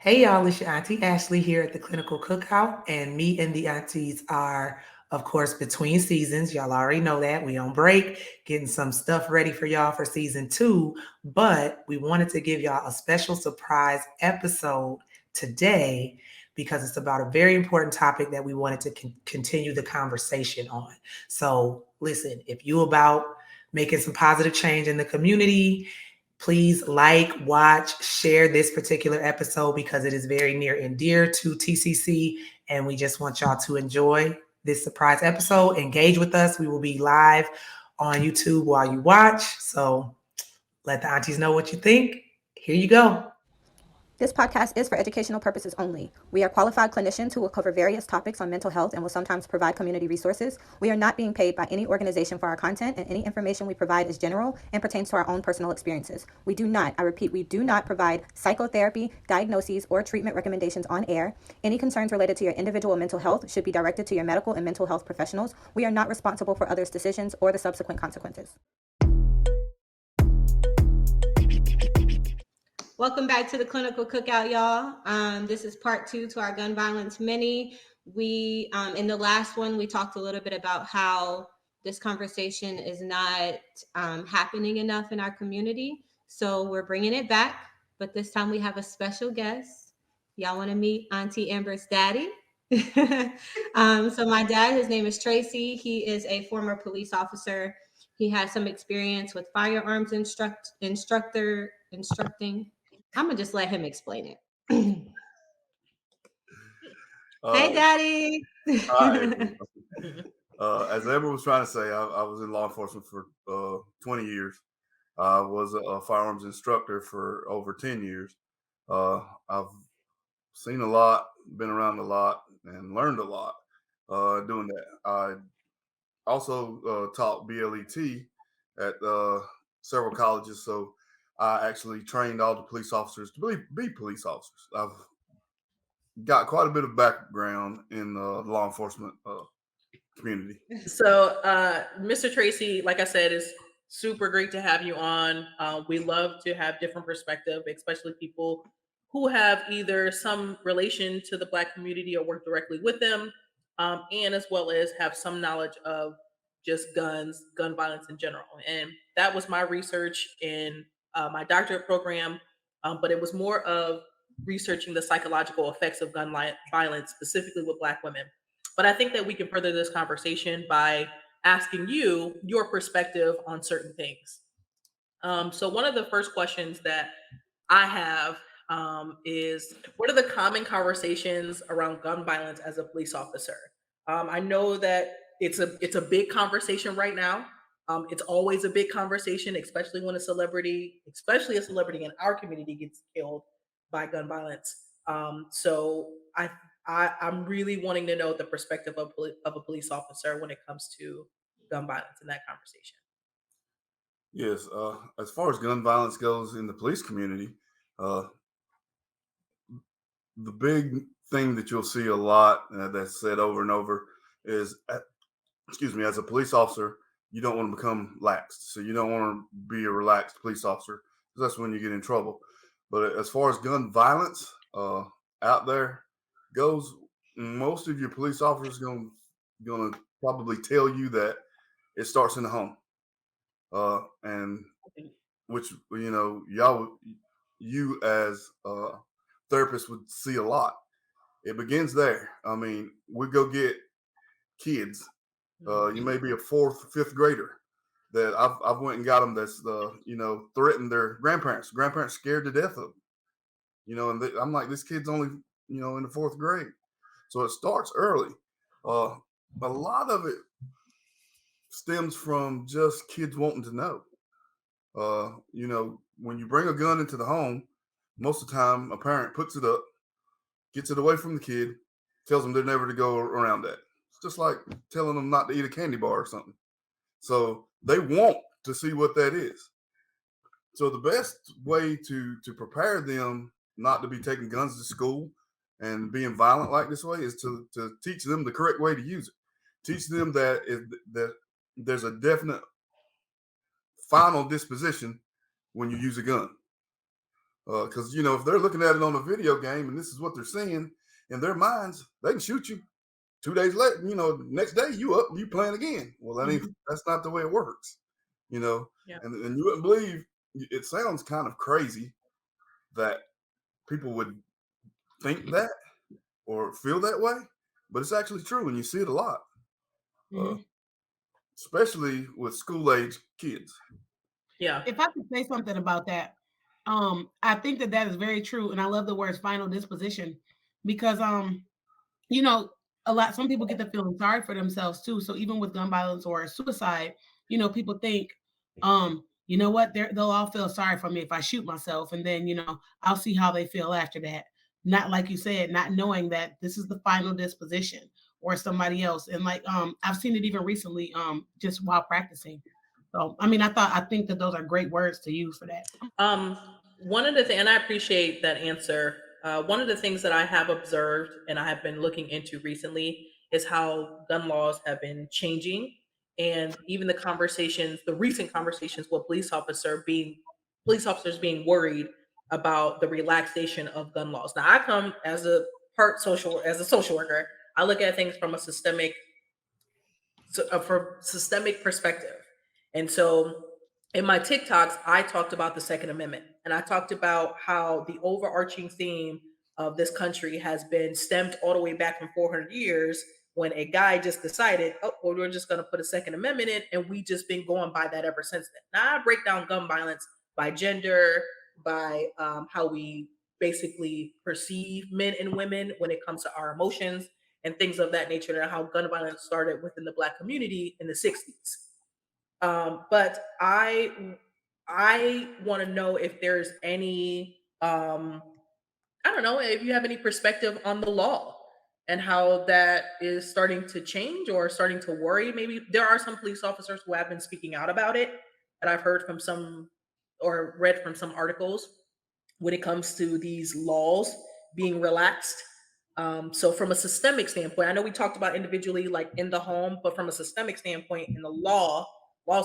Hey y'all, it's your Auntie Ashley here at the Clinical Cookout, and me and the Aunties are, of course, between seasons. Y'all already know that. We on break, getting some stuff ready for y'all for season 2, but we wanted to give y'all a special surprise episode today because it's about a very important topic that we wanted to continue the conversation on. So listen, if you about making some positive change in the community, please like, watch, share this particular episode because it is very near and dear to TCC. And we just want y'all to enjoy this surprise episode. Engage with us. We will be live on YouTube while you watch. So let the aunties know what you think. Here you go. This podcast is for educational purposes only. We are qualified clinicians who will cover various topics on mental health and will sometimes provide community resources. We are not being paid by any organization for our content, and any information we provide is general and pertains to our own personal experiences. We do not, I repeat, we do not provide psychotherapy, diagnoses, or treatment recommendations on air. Any concerns related to your individual mental health should be directed to your medical and mental health professionals. We are not responsible for others' decisions or the subsequent consequences. Welcome back to the Clinical Cookout, y'all. This is part 2 to our gun violence mini. We, in the last one, we talked a little bit about how this conversation is not happening enough in our community. So we're bringing it back, but this time we have a special guest. Y'all want to meet Auntie Amber's daddy? So my dad, his name is Tracy. He is a former police officer. He has some experience with firearms instructing. I'm gonna just let him explain it. Hey, Daddy. Hi. As Amber was trying to say, I was in law enforcement for 20 years. I was a firearms instructor for over 10 years. I've seen a lot, been around a lot, and learned a lot doing that. I also taught BLET at several colleges, so I actually trained all the police officers to be police officers. I've got quite a bit of background in the law enforcement community. So, Mr. Tracy, like I said, is super great to have you on. We love to have different perspective, especially people who have either some relation to the Black community or work directly with them, and as well as have some knowledge of just guns, gun violence in general. And that was my research in my doctorate program, but it was more of researching the psychological effects of gun violence, specifically with Black women. But I think that we can further this conversation by asking you your perspective on certain things. So one of the first questions that I have is, what are the common conversations around gun violence as a police officer? I know that it's a big conversation right now. It's always a big conversation, especially when especially a celebrity in our community gets killed by gun violence. So I'm really wanting to know the perspective of a police officer when it comes to gun violence in that conversation. Yes, as far as gun violence goes in the police community, uh, the big thing that you'll see a lot that's said over and over is, excuse me, as a police officer, you don't want to become lax. So you don't want to be a relaxed police officer, because that's when you get in trouble. But as far as gun violence out there goes, most of your police officers gonna probably tell you that it starts in the home, and which you as therapists would see a lot. It begins there. I mean, we go get kids. You may be a fourth, fifth grader that I've went and got them that's threatened their grandparents. Grandparents scared to death of them. And I'm like, this kid's only in the fourth grade, so it starts early. A lot of it stems from just kids wanting to know. When you bring a gun into the home, most of the time a parent puts it up, gets it away from the kid, tells them they're never to go around that. It's just like telling them not to eat a candy bar or something. So they want to see what that is. So the best way to prepare them not to be taking guns to school and being violent like this way is to teach them the correct way to use it. Teach them that there's a definite final disposition when you use a gun. Because if they're looking at it on a video game and this is what they're seeing in their minds, they can shoot you 2 days later. Next day you up, you playing again. Well, that's not the way it works. Yeah. And you wouldn't believe. It sounds kind of crazy that people would think that or feel that way, but it's actually true, and you see it a lot, especially with school age kids. Yeah. If I could say something about that, I think that is very true, and I love the words "final disposition" because some people get to feeling sorry for themselves too. So even with gun violence or suicide, people think, you know what, they'll all feel sorry for me if I shoot myself, and then I'll see how they feel after that. Not like you said, not knowing that this is the final disposition or somebody else. And like I've seen it even recently, just while practicing. So I think that those are great words to use for that. One of the things, and I appreciate that answer. One of the things that I have observed and I have been looking into recently is how gun laws have been changing, and even the recent conversations with police officers being worried about the relaxation of gun laws. Now, I come as a social worker. I look at things from a systemic perspective. And so in my TikToks, I talked about the Second Amendment, and I talked about how the overarching theme of this country has been stemmed all the way back from 400 years when a guy just decided, oh, well, we're just going to put a Second Amendment in, and we just been going by that ever since then. Now, I break down gun violence by gender, by how we basically perceive men and women when it comes to our emotions and things of that nature, and how gun violence started within the Black community in the 60s. But I want to know if there's any I don't know if you have any perspective on the law and how that is starting to change or starting to worry. Maybe there are some police officers who have been speaking out about it, that I've heard from some or read from some articles when it comes to these laws being relaxed. So from a systemic standpoint, I know we talked about individually, like in the home, but from a systemic standpoint, in the laws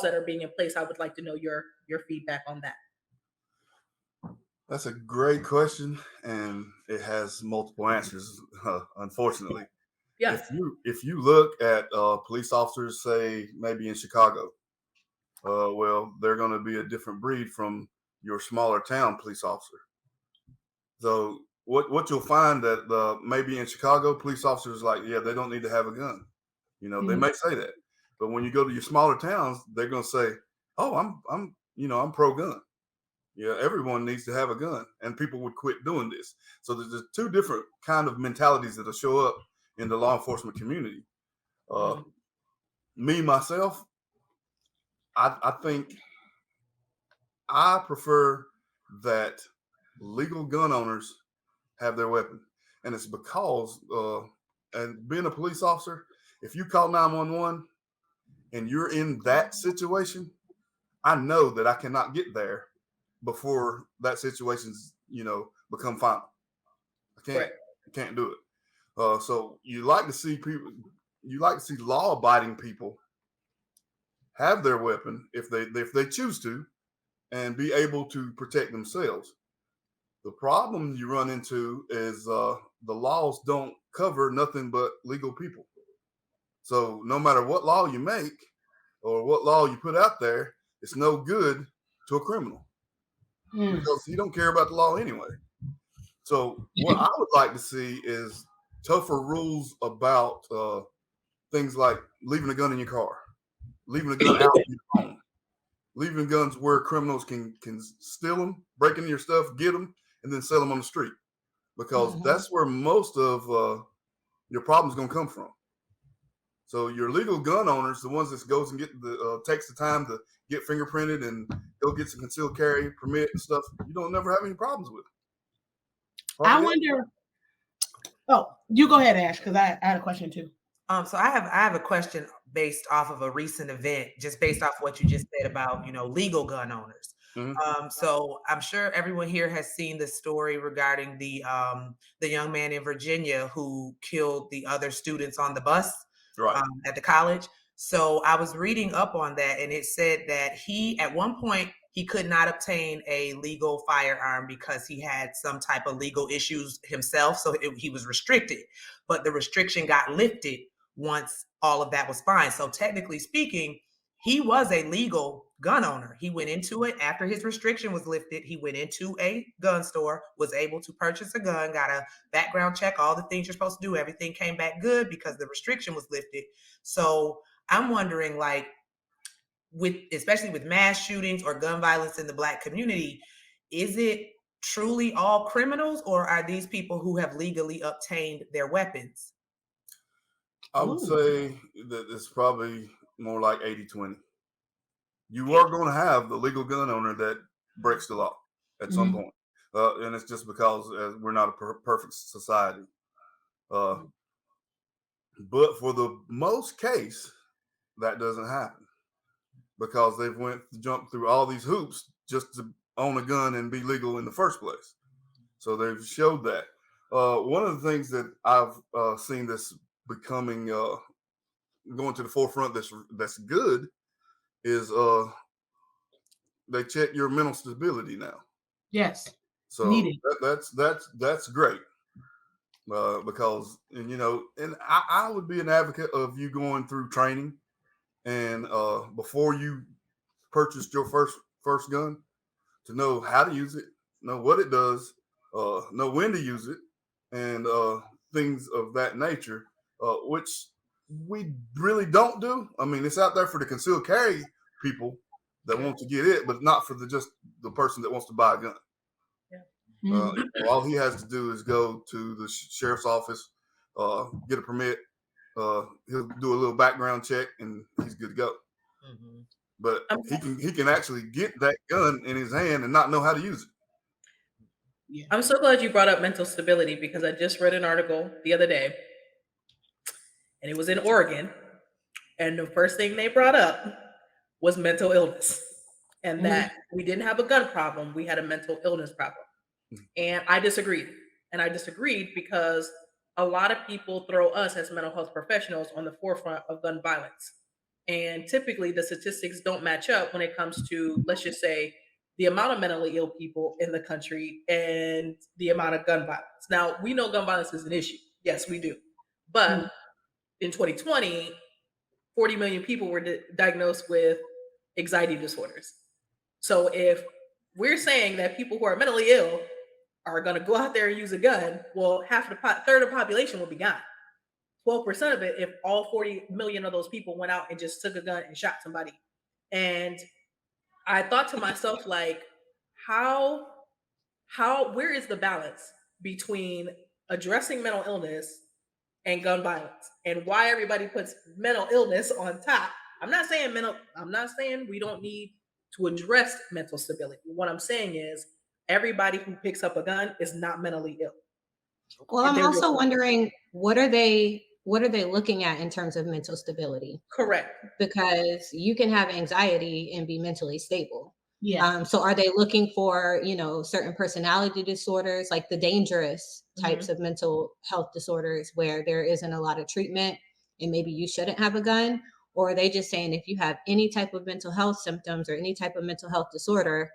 that are being in place, I would like to know your feedback on that. That's a great question, and it has multiple answers. Unfortunately, Yeah. if you look at police officers, say maybe in Chicago, well, they're going to be a different breed from your smaller town police officer. So what you'll find that maybe in Chicago, police officers they don't need to have a gun. They may say that, but when you go to your smaller towns, they're going to say, "Oh, I'm pro gun. Yeah, everyone needs to have a gun," and people would quit doing this. So there's two different kind of mentalities that'll show up in the law enforcement community. Me myself, I think I prefer that legal gun owners have their weapon, and it's because and being a police officer, if you call 911 and you're in that situation, I know that I cannot get there before that situation's become final. I can't do it. So you like to see law abiding people have their weapon if they choose to, and be able to protect themselves. The problem you run into is the laws don't cover nothing but legal people. So no matter what law you make or what law you put out there, it's no good to a criminal because he don't care about the law anyway. So what I would like to see is tougher rules about things like leaving a gun in your car, leaving a gun out in your home, leaving guns where criminals can steal them, break into your stuff, get them, and then sell them on the street, because that's where most of your problems going to come from. So your legal gun owners, the ones that goes and takes the time to get fingerprinted and go get some concealed carry permit and stuff, you don't never have any problems with it. I wonder. Oh, you go ahead, Ash, because I had a question too. So I have a question based off of a recent event, just based off what you just said about legal gun owners. So I'm sure everyone here has seen the story regarding the young man in Virginia who killed the other students on the bus at the college. So I was reading up on that, and it said that he at one point he could not obtain a legal firearm because he had some type of legal issues himself. So he was restricted, but the restriction got lifted once all of that was fine. So technically speaking, he was a legal gun owner. He went into it after his restriction was lifted. He went into a gun store, was able to purchase a gun, got a background check, all the things you're supposed to do. Everything came back good because the restriction was lifted. So I'm wondering, like, especially with mass shootings or gun violence in the Black community, is it truly all criminals, or are these people who have legally obtained their weapons? I would say that it's probably more like 80-20. You are going to have the legal gun owner that breaks the law at some point. And it's just because we're not a perfect society. But for the most case, that doesn't happen because they've jumped through all these hoops just to own a gun and be legal in the first place. So they've showed that. One of the things that I've seen this becoming going to the forefront that's good is they check your mental stability now. Yes. So that's great. Because and I would be an advocate of you going through training and before you purchased your first gun to know how to use it, know what it does, know when to use it, and things of that nature, which we really don't do. I mean, it's out there for the concealed carry people that want to get it, but not for just the person that wants to buy a gun. All he has to do is go to the sheriff's office, get a permit. He'll do a little background check, and he's good to go. But he can actually get that gun in his hand and not know how to use it. Yeah. I'm so glad you brought up mental stability because I just read an article the other day, and it was in Oregon, and the first thing they brought up was mental illness, and that we didn't have a gun problem, we had a mental illness problem. And I disagreed. And I disagreed because a lot of people throw us as mental health professionals on the forefront of gun violence. And typically the statistics don't match up when it comes to, let's just say, the amount of mentally ill people in the country and the amount of gun violence. Now, we know gun violence is an issue. Yes, we do. But in 2020, 40 million people were diagnosed with anxiety disorders. So if we're saying that people who are mentally ill are going to go out there and use a gun, well, third of the population will be gone. 12% of it if all 40 million of those people went out and just took a gun and shot somebody. And I thought to myself, like, where is the balance between addressing mental illness and gun violence, and why everybody puts mental illness on top? I'm not saying we don't need to address mental stability. What I'm saying is everybody who picks up a gun is not mentally ill. Well, I'm also wondering, what are they looking at in terms of mental stability? Correct. Because you can have anxiety and be mentally stable. Yeah. So are they looking for, certain personality disorders, like the dangerous types of mental health disorders where there isn't a lot of treatment and maybe you shouldn't have a gun? Or are they just saying if you have any type of mental health symptoms or any type of mental health disorder,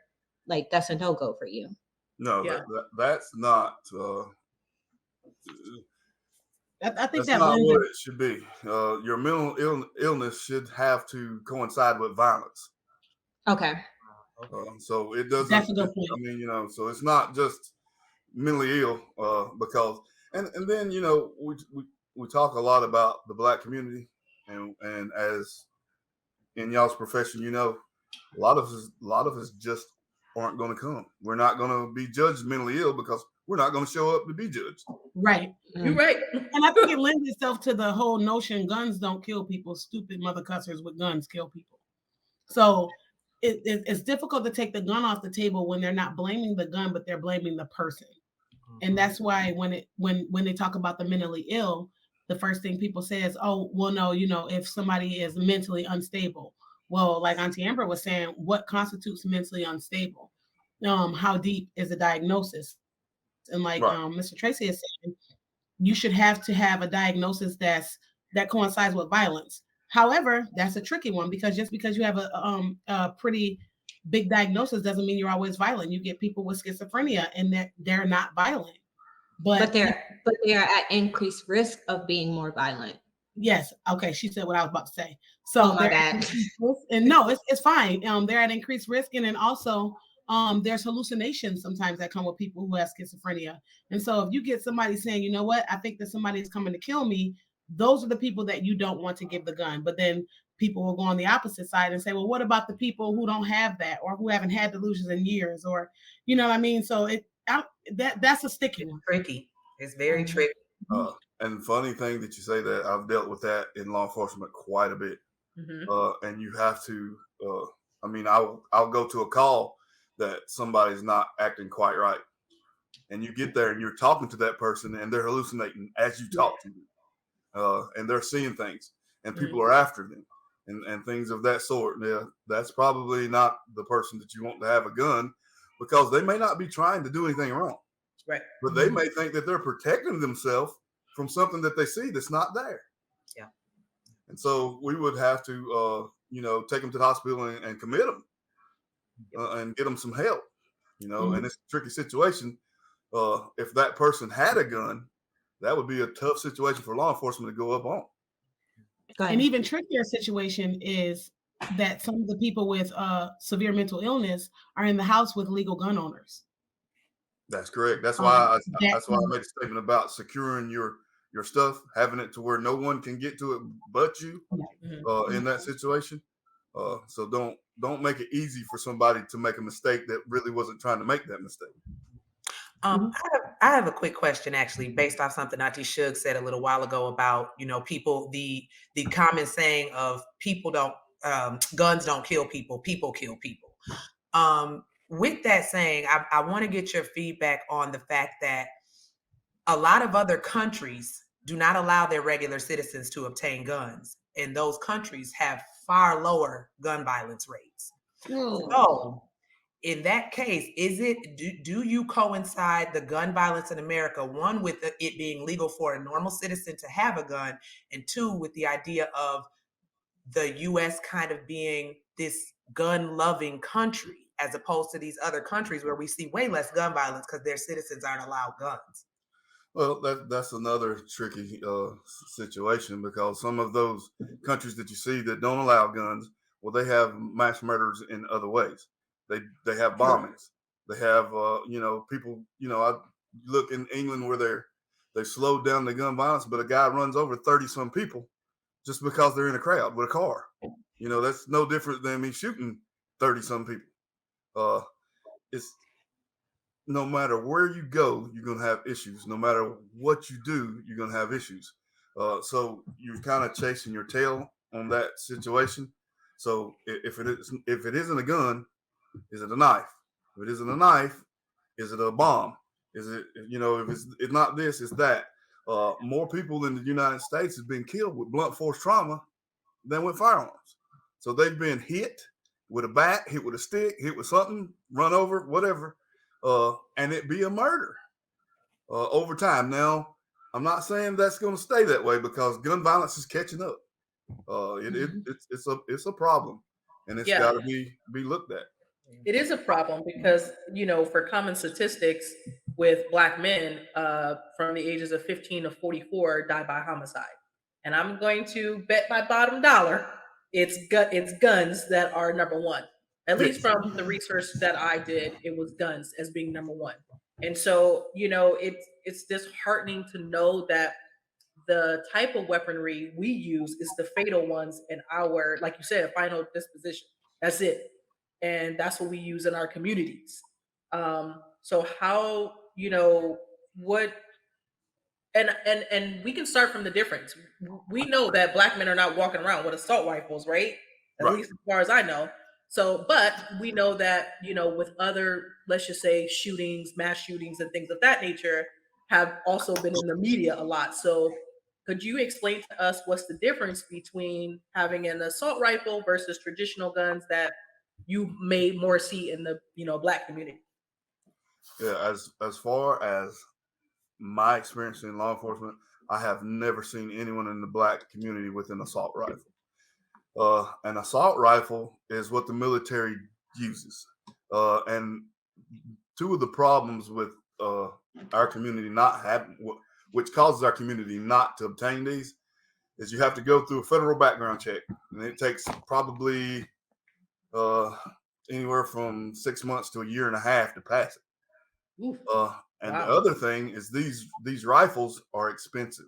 like that's a no-go for you? No, that's not. I think that's not what it should be. Your mental illness should have to coincide with violence. Okay. So it doesn't. That's a good point. I mean, so it's not just mentally ill because, and then we talk a lot about the Black community, and as in y'all's profession, a lot of us just aren't going to come. We're not going to be judged mentally ill because we're not going to show up to be judged. Right. You're right. And I think it lends itself to the whole notion guns don't kill people. Stupid mother cussers with guns kill people. So it's difficult to take the gun off the table when they're not blaming the gun, but they're blaming the person. And that's why when they talk about the mentally ill, the first thing people say is, oh, well, no, if somebody is mentally unstable. Well, like Auntie Amber was saying, what constitutes mentally unstable? How deep is the diagnosis? And like Mr. Tracy is saying, you should have to have a diagnosis that coincides with violence. However, that's a tricky one because just because you have a pretty big diagnosis doesn't mean you're always violent. You get people with schizophrenia and they're not violent. But they are at increased risk of being more violent. Yes. Okay. She said what I was about to say. Oh So my they're at bad. increased risk, and no, it's fine. They're at increased risk, and then also there's hallucinations sometimes that come with people who have schizophrenia. And so if you get somebody saying, you know what, I think that somebody is coming to kill me, those are the people that you don't want to give the gun. But then people will go on the opposite side and say, well, what about the people who don't have that or who haven't had delusions in years, or you know what I mean? So that's a sticky It's one. tricky. It's very tricky. And funny thing that you say that, I've dealt with that in law enforcement quite a bit. And you have to, I mean, I'll go to a call that somebody's not acting quite right. And you get there and you're talking to that person and they're hallucinating as you talk to them. And they're seeing things and people are after them and things of that sort. Yeah, that's probably not the person that you want to have a gun, because they may not be trying to do anything wrong. Right. But they may think that they're protecting themselves from something that they see that's not there. Yeah. And so we would have to, take them to the hospital and commit them and get them some help, and it's a tricky situation. If that person had a gun, that would be a tough situation for law enforcement to go up on. An even trickier situation is that some of the people with severe mental illness are in the house with legal gun owners. That's correct. That's why I That made a statement about securing your stuff, having it to where no one can get to it but you in that situation. So don't make it easy for somebody to make a mistake that really wasn't trying to make that mistake. I have a quick question, actually, based off something Auntie Shug said a little while ago about, people, the common saying of people don't, guns don't kill people, people kill people. With that saying, I want to get your feedback on the fact that a lot of other countries do not allow their regular citizens to obtain guns, and those countries have far lower gun violence rates. So, in that case, do you coincide the gun violence in America, one, with it being legal for a normal citizen to have a gun, and two, with the idea of the US kind of being this gun loving country, as opposed to these other countries where we see way less gun violence because their citizens aren't allowed guns? Well, that's another tricky situation, because some of those countries that you see that don't allow guns, well, they have mass murders in other ways. They have bombings. They have people. I look in England where they slowed down the gun violence, but a guy runs over 30 some people just because they're in a crowd with a car. That's no different than me shooting 30 some people. It's no matter where you go, you're going to have issues. No matter what you do, you're going to have issues. So you're kind of chasing your tail on that situation. So if it isn't a gun, is it a knife? If it isn't a knife, is it a bomb? Is it, if it's not this, it's that. More people in the United States have been killed with blunt force trauma than with firearms. So they've been hit with a bat, hit with a stick, hit with something, run over, whatever. And it be a murder over time. Now, I'm not saying that's going to stay that way, because gun violence is catching up. It's a problem, and it's got to be looked at. It is a problem because, for common statistics, with Black men from the ages of 15 to 44 die by homicide. And I'm going to bet my bottom dollar it's guns that are number one. At least from the research that I did, it was guns as being number one. And so, it's disheartening to know that the type of weaponry we use is the fatal ones in our, like you said, final disposition. That's it. And that's what we use in our communities. So how, what, and we can start from the difference. We know that Black men are not walking around with assault rifles, right? At least as far as I know. So, but we know that, with other, let's just say, shootings, mass shootings, and things of that nature have also been in the media a lot. So could you explain to us what's the difference between having an assault rifle versus traditional guns that you may more see in the, Black community? Yeah, as far as my experience in law enforcement, I have never seen anyone in the Black community with an assault rifle. An assault rifle is what the military uses. And two of the problems with our community not having, which causes our community not to obtain these, is you have to go through a federal background check, and it takes probably anywhere from 6 months to a year and a half to pass it. Oof. And Wow. the other thing is these rifles are expensive.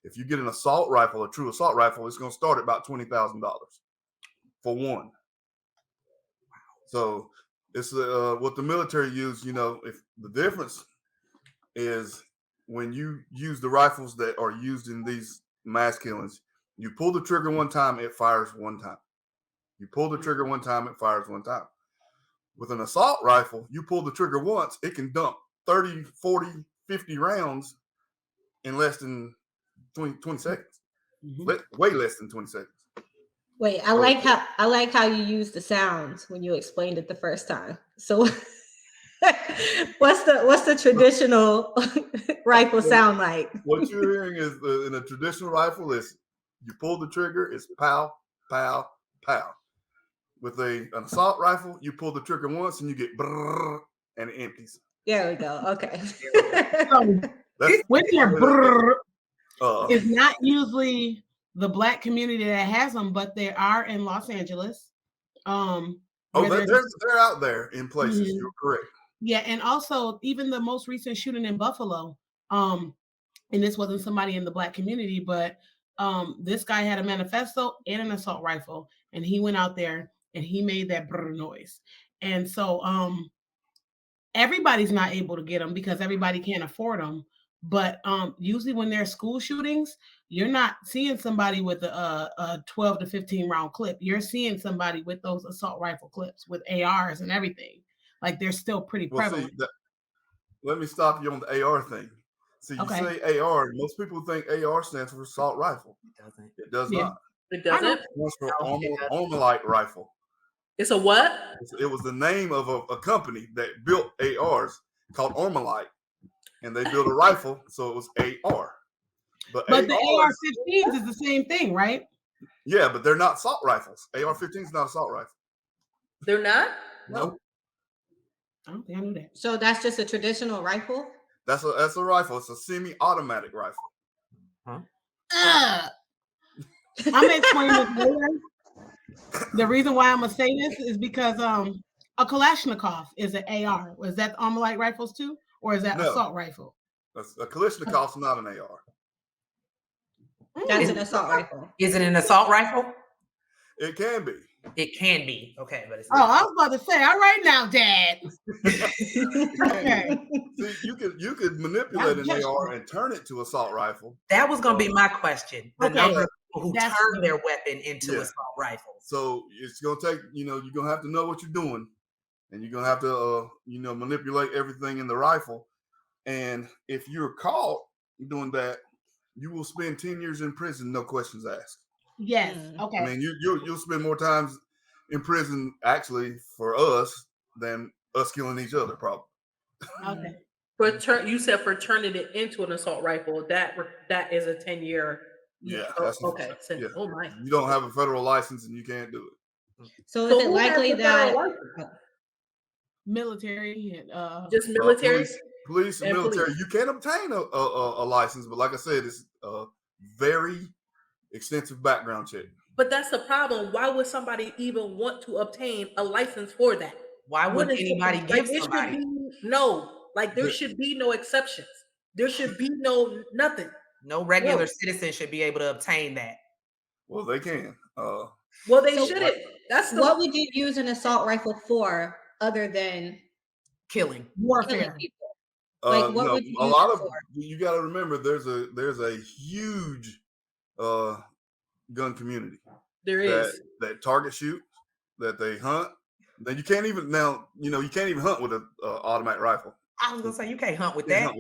If you get an assault rifle, a true assault rifle, it's going to start at about $20,000 for one. So it's what the military use. If the difference is when you use the rifles that are used in these mass killings, you pull the trigger one time, it fires one time. You pull the trigger one time, it fires one time. With an assault rifle, you pull the trigger once, it can dump 30, 40, 50 rounds in less than 20 seconds. Way less than 20 seconds. Wait, I like how you used the sounds when you explained it the first time. So what's the traditional rifle sound like? What you're hearing is in a traditional rifle is you pull the trigger, it's pow, pow, pow. With an assault rifle, you pull the trigger once and you get brrr, and it empties. There we go. Okay. With your brrr, it's not usually the Black community that has them, but they are in Los Angeles. They're out there in places. You're correct. Yeah, and also even the most recent shooting in Buffalo, and this wasn't somebody in the Black community, but this guy had a manifesto and an assault rifle, and he went out there and he made that brrr noise. And so everybody's not able to get them because everybody can't afford them. But usually when there's school shootings, you're not seeing somebody with a 12 to 15 round clip. You're seeing somebody with those assault rifle clips with ARs and everything. Like they're still pretty prevalent. Let me stop you on the AR thing. So you say AR, most people think AR stands for assault rifle. It doesn't. It does not. It doesn't? It stands for Armalite rifle. It's a what? It was the name of a company that built ARs called Armalite, and they built a rifle, so it was AR. But the AR-15s is the same thing, right? Yeah, but they're not assault rifles. AR-15 is not assault rifle. They're not? Nope. I don't think I knew that. So that's just a traditional rifle? That's a rifle. It's a semi-automatic rifle. Huh? I'm gonna explain this later. The reason why I'm gonna say this is because a Kalashnikov is an AR. Was that Armalite rifles too, or is that assault rifle? A Kalashnikov is not an AR. That's an assault rifle. Is it an assault rifle? It can be. It can be. Okay, but it's I was about to say, all right now, Dad. Okay. See, you could manipulate an AR and turn it to assault rifle. That was gonna be my question. The number of people who turn their weapon into assault rifles. So it's gonna take, you're gonna have to know what you're doing, and you're gonna have to manipulate everything in the rifle. And if you're caught doing that, you will spend 10 years in prison, no questions asked. Yes. Okay. I mean, you'll spend more times in prison actually for us than us killing each other, probably. Okay. You said for turning it into an assault rifle, that is a 10-year. Yeah. Okay. Yeah. Oh my. You don't have a federal license and you can't do it. So is it likely that military and just military? Police and military, you can obtain a license, but like I said, it's a very extensive background check. But that's the problem. Why would somebody even want to obtain a license for that? Why would anybody give somebody? There should be no exceptions. There should be nothing. No regular citizen should be able to obtain that. Well, they can. Well, they shouldn't. What would you use an assault rifle for other than killing? Warfare. Killing people? Like what would you use it for? You got to remember, there's a huge gun community. There is that target shoot, that they hunt. Then you can't even hunt with an automatic rifle. I was gonna say you can't hunt with that.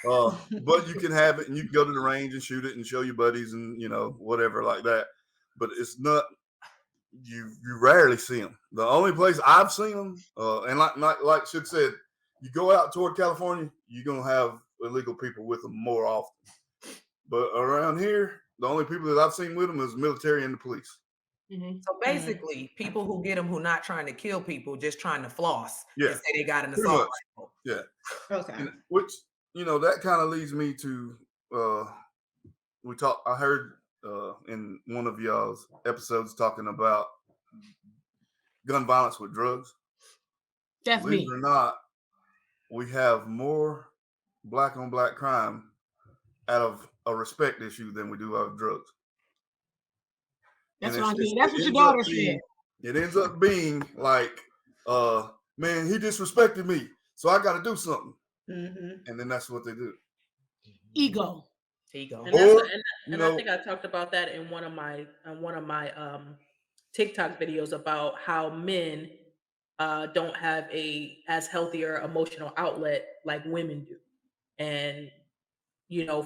But you can have it, and you can go to the range and shoot it, and show your buddies, and whatever like that. But it's not. You rarely see them. The only place I've seen them, and like Shook said, you go out toward California, you're gonna have illegal people with them more often. But around here, the only people that I've seen with them is military and the police. So basically, people who get them who not trying to kill people, just trying to floss Yeah, and say they got an pretty assault much. rifle. Yeah. Okay. And which, that kind of leads me to I heard in one of y'all's episodes talking about gun violence with drugs. That's Believe me. it or not, we have more black on black crime out of a respect issue than we do out of drugs. That's And what it's, That's what it your ends up daughter being, said. it ends up being like, man, he disrespected me, so I got to do something. And then that's what they do. Ego. Ego. And that's Or, and I think I talked about that in one of my TikTok videos about how men don't have a as healthier emotional outlet like women do. And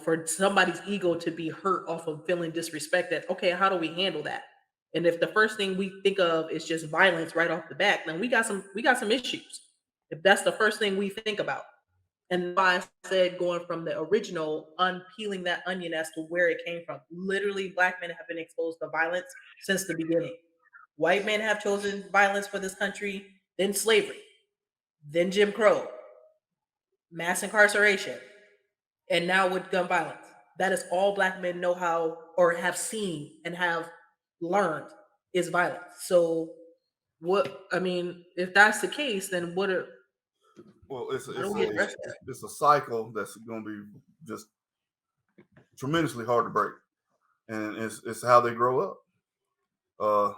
for somebody's ego to be hurt off of feeling disrespected, okay, how do we handle that? And if the first thing we think of is just violence right off the bat, then we got some issues. If that's the first thing we think about. And why I said going from the original, unpeeling that onion as to where it came from. Literally, black men have been exposed to violence since the beginning. White men have chosen violence for this country, then slavery, then Jim Crow, mass incarceration, and now with gun violence. That is all black men know how or have seen and have learned is violence. So if that's the case, then well, how do we address that? it's a cycle that's going to be just tremendously hard to break, and it's how they grow up.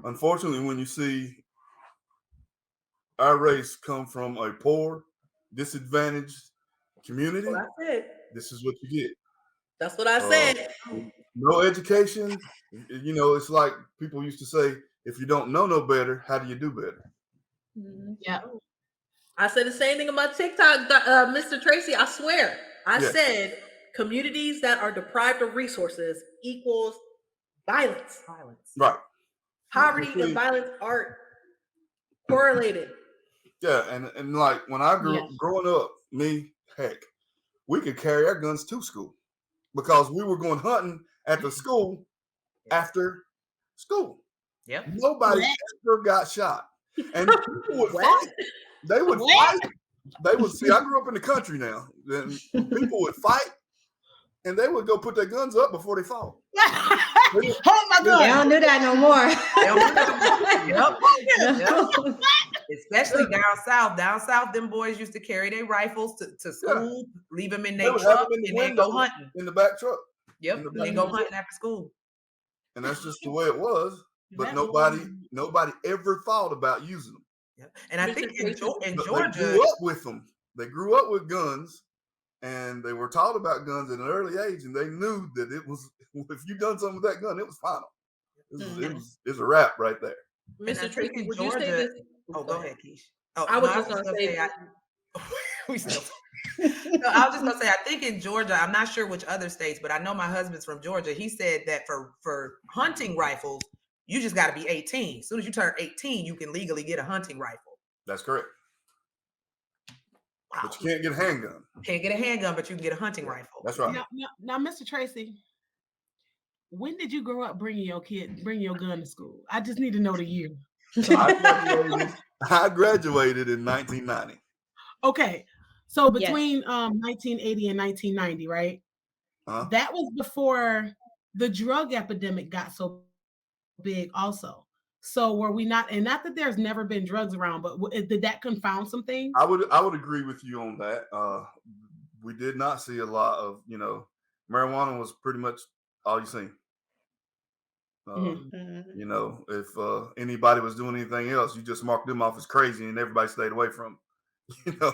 Unfortunately, when you see our race come from a poor, disadvantaged community, That's what I said. this is what you get. That's what I said. No education. It's like people used to say, if you don't know no better, how do you do better? Yeah. I said the same thing about TikTok, Mr. Tracy. I swear. I said communities that are deprived of resources equals violence. Right. Poverty and violence are correlated. Yeah, and like when I growing up, we could carry our guns to school because we were going hunting at the school after school. Yep. Nobody ever got shot. And people would fight. They would fight. They would see, I grew up in the country now. Then people would fight and they would go put their guns up before they fought. Oh my God. They don't do that no more. Yep. Especially down south. Down south, them boys used to carry their rifles to school, leave them in their truck, and they go hunting. In the back truck. Yep, and they go hunting after school. And that's just the way it was. But nobody ever thought about using them. Yep. And I think in Georgia, they grew up with them. They grew up with guns, and they were taught about guns at an early age, and they knew that it was, if you done something with that gun, it was final. It's a wrap right there. Mr. Tracy, would you say this? Oh, go ahead, Keish. I was just going to say. We still. No, I was just gonna say, I think in Georgia, I'm not sure which other states, but I know my husband's from Georgia. He said that for hunting rifles, you just got to be 18. As soon as you turn 18, you can legally get a hunting rifle. That's correct. Wow. But you can't get a handgun. Can't get a handgun, but you can get a hunting rifle. That's right. Now, Mr. Tracy, when did you grow up bringing your gun to school? I just need to know the year. I graduated in 1990. Okay. So between 1980 and 1990, right? That was before the drug epidemic got so big also. So were we not, and not that there's never been drugs around, but did that confound some things? I would agree with you on that. We did not see a lot of, marijuana was pretty much all you seen. If anybody was doing anything else, you just marked them off as crazy and everybody stayed away from it.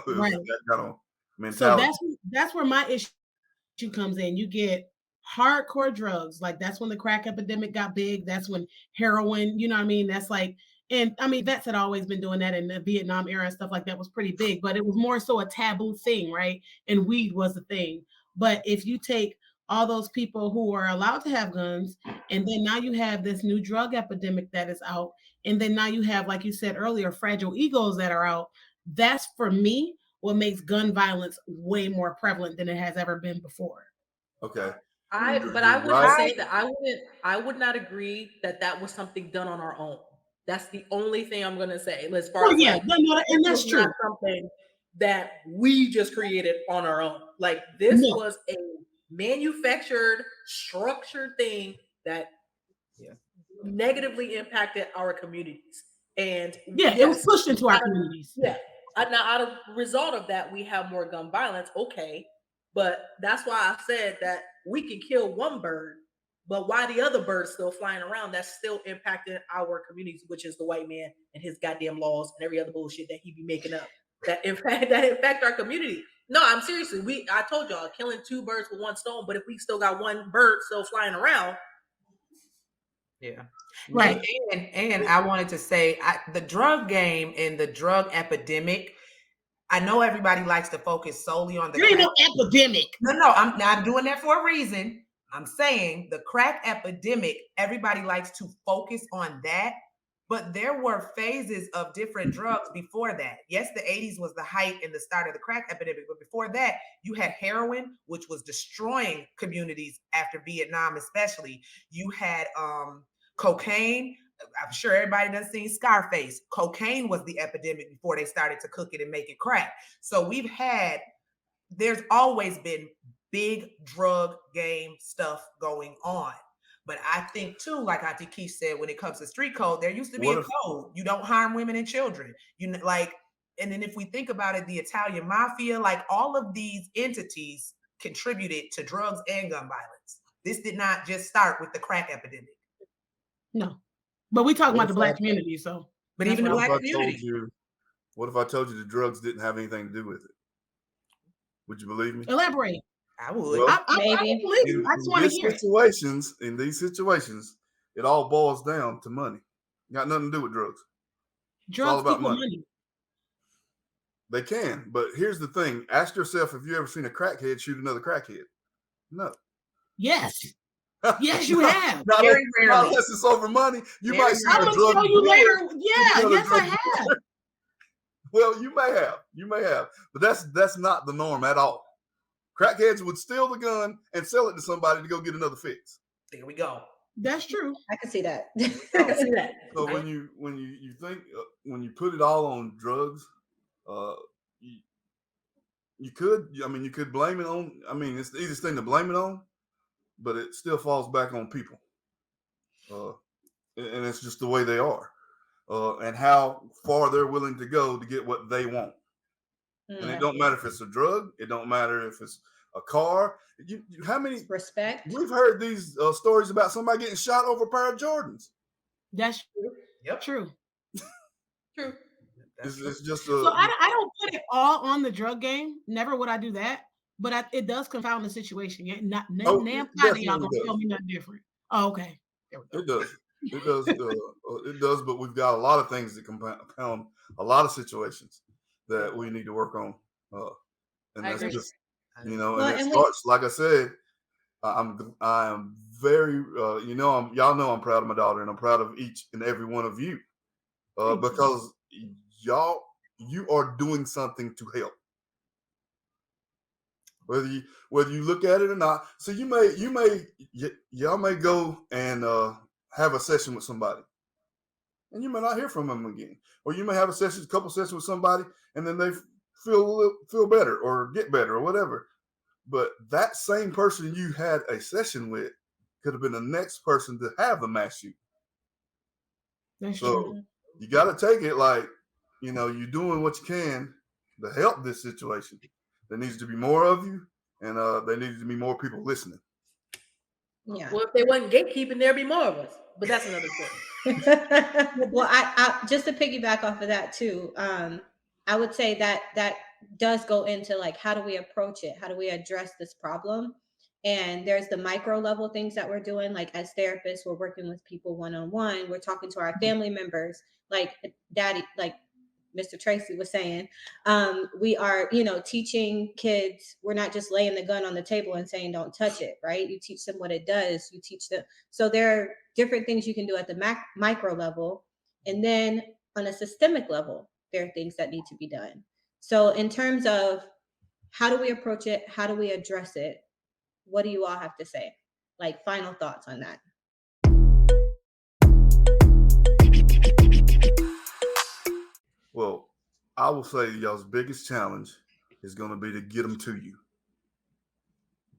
Right. That kind of mentality. So that's where my issue comes in. You get hardcore drugs, like that's when the crack epidemic got big. That's when heroin, you know what I mean? That's like, and I mean, vets had always been doing that in the Vietnam era and stuff like that was pretty big, but it was more so a taboo thing, right? And weed was the thing. But if you take all those people who are allowed to have guns, and then now you have this new drug epidemic that is out, and then now you have, like you said earlier, fragile egos that are out. That's, for me, what makes gun violence way more prevalent than it has ever been before. Okay. But I wouldn't Right? say that I would not agree that that was something done on our own. That's the only thing I'm gonna say. As far Well, as yeah, like, this and was that's not true. something that we just created on our own. Like this No. was a manufactured, structured thing that negatively impacted our communities. And Yeah, it was yes, pushed into our out of, communities. yeah. Now, out of result of that, we have more gun violence. Okay, but that's why I said that we can kill one bird, but why the other birds still flying around? That's still impacting our communities, which is the white man and his goddamn laws and every other bullshit that he be making up that impact our community. No, I'm seriously. I told y'all killing two birds with one stone, but if we still got one bird still flying around, Yeah. Right. And I wanted to say the drug game and the drug epidemic, I know everybody likes to focus solely on the There ain't crack. no epidemic. No, I'm not doing that for a reason. I'm saying the crack epidemic, everybody likes to focus on that. But there were phases of different drugs before that. Yes, the 80s was the height and the start of the crack epidemic. But before that, you had heroin, which was destroying communities after Vietnam, especially. You had cocaine. I'm sure everybody done seen Scarface. Cocaine was the epidemic before they started to cook it and make it crack. So there's always been big drug game stuff going on. But I think too, like Auntie Keith said, when it comes to street code, there used to be a code. You don't harm women and children. And then if we think about it, the Italian mafia, like all of these entities contributed to drugs and gun violence. This did not just start with the crack epidemic. No. But we talk about the Black community, so. But even the What Black if I community. what if I told you the drugs didn't have anything to do with it? Would you believe me? Elaborate. I would. Well, I Maybe. believe you. I just want to hear it. in these situations, it all boils down to money. Got nothing to do with drugs. Drugs all about equal money. money. They can, but here's the thing. Ask yourself if you ever seen a crackhead shoot another crackhead. No. Yes. Yes, you have. Not Very rarely. unless it's over money. You Very might see I'm a gonna drug tell you dealer later. shoot Yeah, another yes, I drug have. dealer. Well, you may have, but that's not the norm at all. Crackheads would steal the gun and sell it to somebody to go get another fix. There we go. That's true. I can see that. I can see that. So when you think when you put it all on drugs, you could blame it on. I mean, it's the easiest thing to blame it on, but it still falls back on people, and it's just the way they are, and how far they're willing to go to get what they want. And it don't matter if it's a drug. It don't matter if it's a car. How many Respect. We've heard these stories about somebody getting shot over a pair of Jordans. That's true. Yep. True. True. It's just So I don't put it all on the drug game. Never would I do that. But it does confound the situation. Yeah, not it y'all definitely gonna does. tell me nothing different. Oh, okay. It does. It does. It does. But we've got a lot of things that compound a lot of situations that we need to work on. And I that's agree. just Well, and it and starts. Like I said, I am very. Y'all know I'm proud of my daughter, and I'm proud of each and every one of you, because you are doing something to help. Whether you look at it or not. So y'all may go and have a session with somebody, and you may not hear from them again, or you may have a couple sessions with somebody, and then they feel better or get better or whatever. But that same person you had a session with could have been the next person to have the mass shooting. That's So true. you got to take it like, you're doing what you can to help this situation. There needs to be more of you, and there needs to be more people listening. Yeah. Well, if they wasn't gatekeeping, there'd be more of us. But that's another thing. Well, I just to piggyback off of that too, I would say that does go into like, how do we approach it? How do we address this problem? And there's the micro level things that we're doing. Like as therapists, we're working with people one-on-one. We're talking to our family members, like daddy, like Mr. Tracy was saying. We are, teaching kids. We're not just laying the gun on the table and saying, don't touch it, right? You teach them what it does. You teach them. So there are different things you can do at the micro level. And then on a systemic level, there are things that need to be done. So in terms of how do we approach it? How do we address it? What do you all have to say? Like, final thoughts on that. Well, I will say y'all's biggest challenge is going to be to get them to you.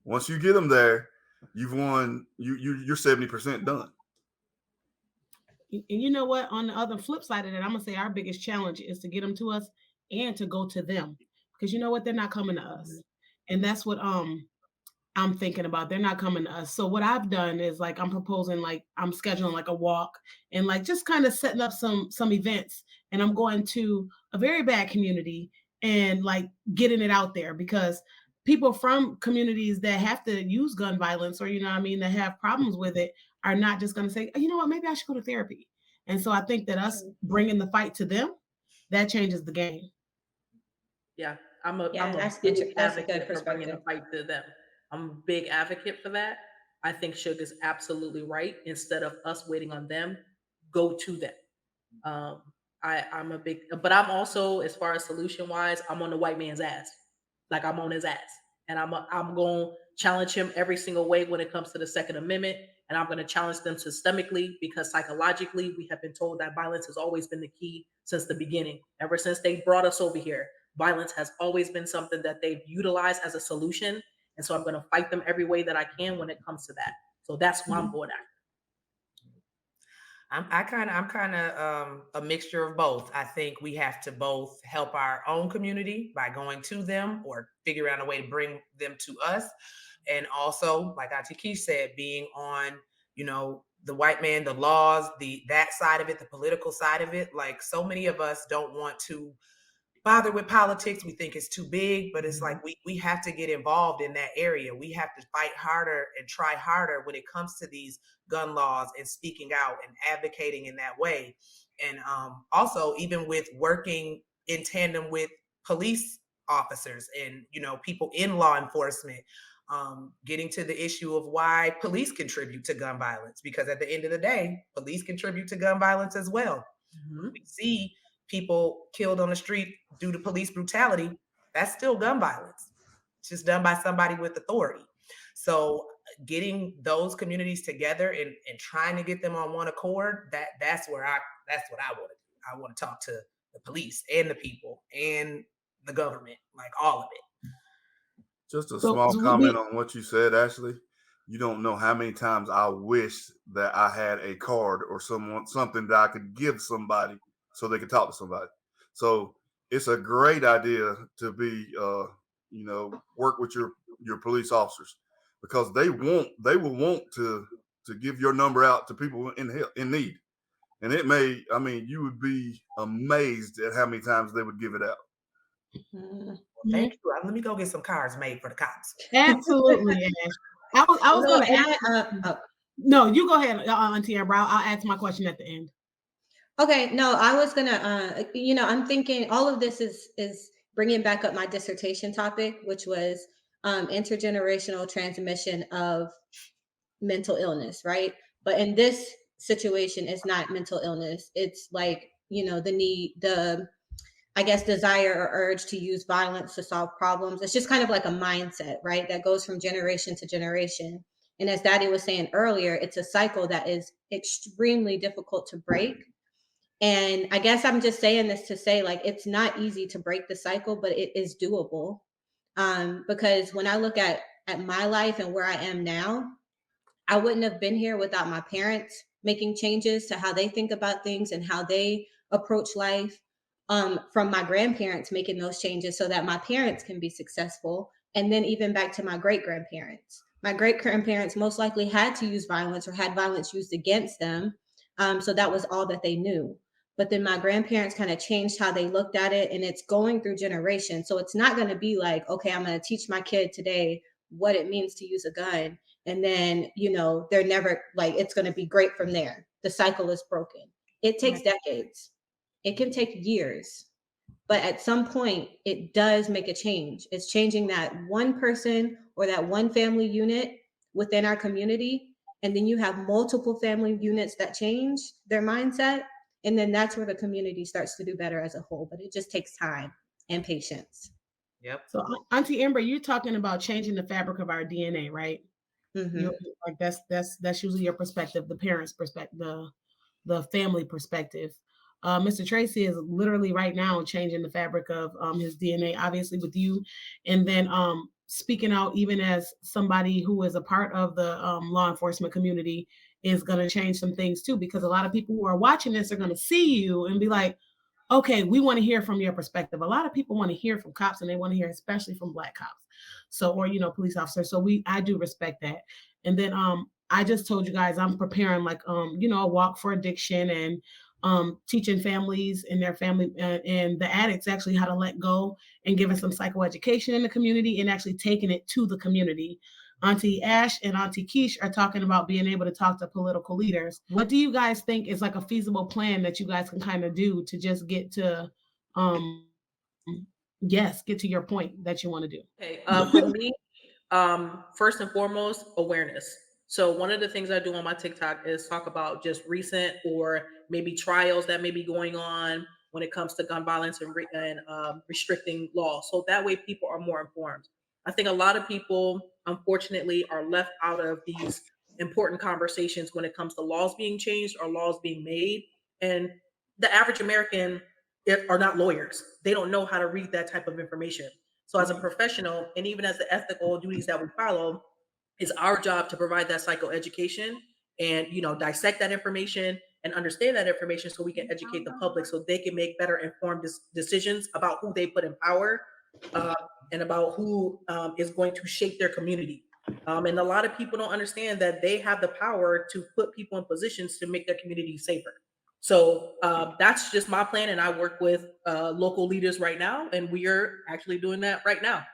Once you get them there, you've won. You're 70% done. And you know what? On the other flip side of that, I'm gonna say our biggest challenge is to get them to us and to go to them, because you know what? They're not coming to us, and that's what I'm thinking about. They're not coming to us. So what I've done is like I'm proposing, like I'm scheduling like a walk and like just kind of setting up some events, and I'm going to a very bad community and like getting it out there, because people from communities that have to use gun violence, or you know what I mean, that have problems with it, are not just going to say, oh, you know what, maybe I should go to therapy. And so I think that us bringing the fight to them, that changes the game. Yeah, I'm a That's big that's a good advocate for bringing the perspective. fight to them. I'm a big advocate for that. I think Suge is absolutely right. Instead of us waiting on them, go to them. Um, I'm a big, but I'm also, as far as solution wise, I'm on the white man's ass. Like I'm on his ass, and I'm going to challenge him every single way when it comes to the Second Amendment, and I'm going to challenge them systemically, because psychologically we have been told that violence has always been the key since the beginning. Ever since they brought us over here, violence has always been something that they've utilized as a solution, and so I'm going to fight them every way that I can when it comes to that. So that's why I'm going after. I'm kind of a mixture of both. I think we have to both help our own community by going to them or figure out a way to bring them to us. And also, like Auntie Keish said, being on, the white man, the laws, that side of it, the political side of it. Like so many of us don't want to bother with politics. We think it's too big, but it's like we have to get involved in that area. We have to fight harder and try harder when it comes to these gun laws and speaking out and advocating in that way. And also, even with working in tandem with police officers and people in law enforcement, getting to the issue of why police contribute to gun violence, because at the end of the day, police contribute to gun violence as well. We see people killed on the street due to police brutality. That's still gun violence. It's just done by somebody with authority. So getting those communities together and trying to get them on one accord, that's what I want to do. I want to talk to the police and the people and the government, like all of it. Just a small comment on what you said, Ashley. You don't know how many times I wish that I had a card or something that I could give somebody so they could talk to somebody. So it's a great idea to be, work with your police officers, because they will want to give your number out to people in need. And you would be amazed at how many times they would give it out. Thank you. Let me go get some cards made for the cops. Absolutely, Ash. I was going to ask. No, you go ahead, Auntie Amber. I'll ask my question at the end. Okay, no, I was gonna, I'm thinking all of this is bringing back up my dissertation topic, which was intergenerational transmission of mental illness, right? But in this situation, it's not mental illness. It's like, I guess, desire or urge to use violence to solve problems. It's just kind of like a mindset, right? That goes from generation to generation. And as Daddy was saying earlier, it's a cycle that is extremely difficult to break. And I guess I'm just saying this to say, like, it's not easy to break the cycle, but it is doable. Because when I look at my life and where I am now, I wouldn't have been here without my parents making changes to how they think about things and how they approach life. From my grandparents making those changes so that my parents can be successful. And then even back to my great grandparents. My great grandparents most likely had to use violence or had violence used against them. So that was all that they knew. But then my grandparents kind of changed how they looked at it, and it's going through generations. So it's not going to be like, okay, I'm going to teach my kid today what it means to use a gun. And then, they're never like, it's going to be great from there. The cycle is broken. It takes decades. It can take years. But at some point, it does make a change. It's changing that one person or that one family unit within our community. And then you have multiple family units that change their mindset. And then that's where the community starts to do better as a whole. But it just takes time and patience. Yep. So, Auntie Amber, you're talking about changing the fabric of our DNA, right? Mm-hmm. Like that's usually your perspective, the parents' perspective, the family perspective. Mr. Tracy is literally right now changing the fabric of his DNA, obviously with you, and then speaking out even as somebody who is a part of the law enforcement community is going to change some things too, because a lot of people who are watching this are going to see you and be like, okay, we want to hear from your perspective. A lot of people want to hear from cops, and they want to hear especially from Black cops. So, or police officers. So I do respect that. And then I just told you guys I'm preparing like a walk for addiction, and teaching families and their family and the addicts actually how to let go, and giving some psychoeducation in the community, and actually taking it to the community. Auntie Ash and Auntie Keish are talking about being able to talk to political leaders. What do you guys think is like a feasible plan that you guys can kind of do to just get to, get to your point that you want to do? Okay, for me, first and foremost, awareness. So one of the things I do on my TikTok is talk about just recent or maybe trials that may be going on when it comes to gun violence and restricting laws. So that way people are more informed. I think a lot of people, unfortunately, are left out of these important conversations when it comes to laws being changed or laws being made. And the average American are not lawyers. They don't know how to read that type of information. So as a professional, and even as the ethical duties that we follow, it's our job to provide that psychoeducation and dissect that information and understand that information so we can educate the public so they can make better informed decisions about who they put in power, uh, and about who is going to shape their community. And a lot of people don't understand that they have the power to put people in positions to make their community safer. So that's just my plan, and I work with local leaders right now, and we are actually doing that right now.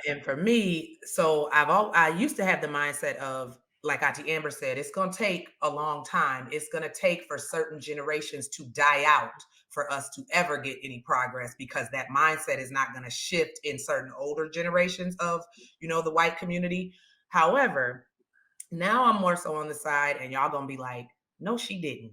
And for me, so I used to have the mindset of, like Auntie Amber said, it's going to take a long time. It's going to take for certain generations to die out for us to ever get any progress, because that mindset is not going to shift in certain older generations of, the white community. However, now I'm more so on the side, and y'all going to be like, no, she didn't.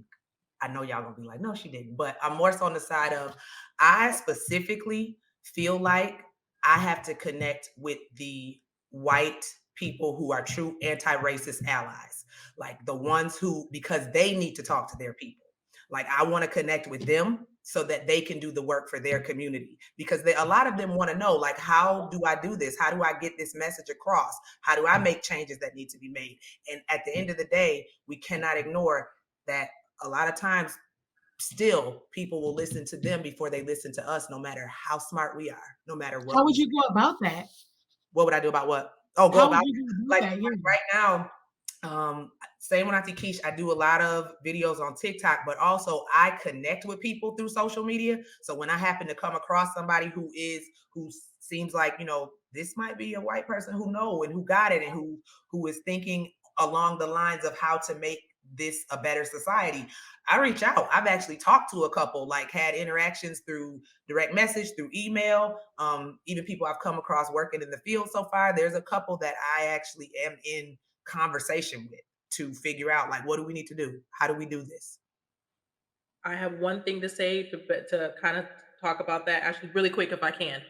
I know y'all gonna be like, no, she didn't. But I'm more so on the side of, I specifically feel like I have to connect with the white people who are true anti-racist allies, like the ones who, because they need to talk to their people. Like, I want to connect with them so that they can do the work for their community, because a lot of them want to know, like, how do I do this? How do I get this message across? How do I make changes that need to be made? And at the end of the day, we cannot ignore that a lot of times still people will listen to them before they listen to us, no matter how smart we are, no matter what. How would you go about that? What would I do about what? Oh, go How about would you do like that? Yeah. right now. Same with Auntie Keish, I do a lot of videos on TikTok, but also I connect with people through social media. So when I happen to come across somebody who seems like, this might be a white person who know and who got it, and who is thinking along the lines of how to make this a better society, I reach out. I've actually talked to a couple, like had interactions through direct message, through email, even people I've come across working in the field so far. There's a couple that I actually am in conversation with to figure out, like, what do we need to do? How do we do this? I have one thing to say to kind of talk about that actually really quick if I can.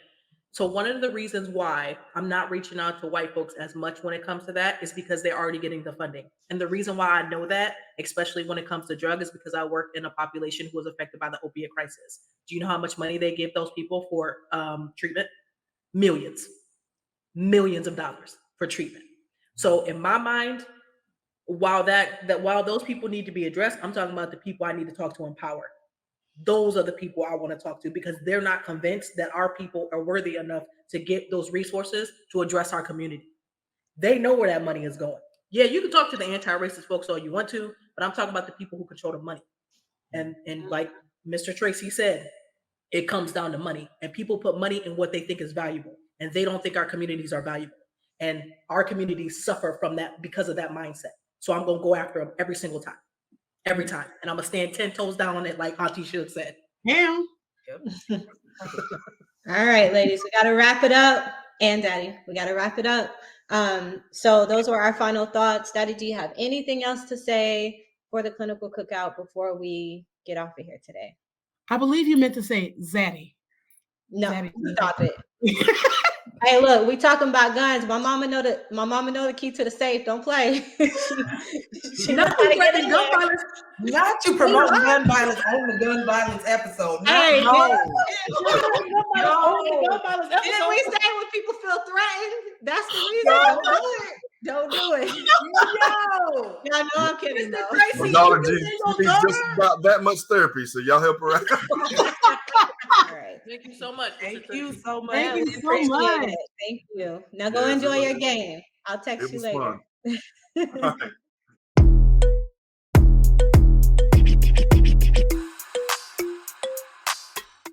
So one of the reasons why I'm not reaching out to white folks as much when it comes to that is because they're already getting the funding. And the reason why I know that, especially when it comes to drug, is because I work in a population who was affected by the opiate crisis. Do you know how much money they give those people for treatment? Millions, millions of dollars for treatment. So in my mind, while those people need to be addressed, I'm talking about the people I need to talk to in power. Those are the people I want to talk to, because they're not convinced that our people are worthy enough to get those resources to address our community. They know where that money is going. Yeah, you can talk to the anti-racist folks all you want to, but I'm talking about the people who control the money. And like Mr. Tracy said, it comes down to money, and people put money in what they think is valuable, and they don't think our communities are valuable. And our communities suffer from that because of that mindset. So I'm going to go after them every single time. Every time. And I'm going to stand 10 toes down on it, like Auntie Shug said. Yeah. Yep. All right, ladies, we got to wrap it up. And Daddy, we got to wrap it up. So those were our final thoughts. Daddy, do you have anything else to say for the clinical cookout before we get off of here today? I believe you meant to say Zaddy. No, Zaddy. stop it. Hey, look, we talking about guns. My mama know the key to the safe. Don't play. she know Not how to you get threatening in gun there. violence. Not you promoting gun violence on the gun violence episode. Hey, No. You're threatening gun violence on the gun violence Didn't we episode. say when people feel threatened? That's the reason. Don't do it. Don't do it. Yo. Y'all know I'm kidding Mr. though. My Tracy, daughter you just can she needs just about that much therapy, so y'all help her out. All right. Thank you so much. Thank Mr. you Tracy. so much. Thank We you so appreciate much. it. Thank you. Now go Yes, enjoy your game. I'll it text you was later. fun. All right.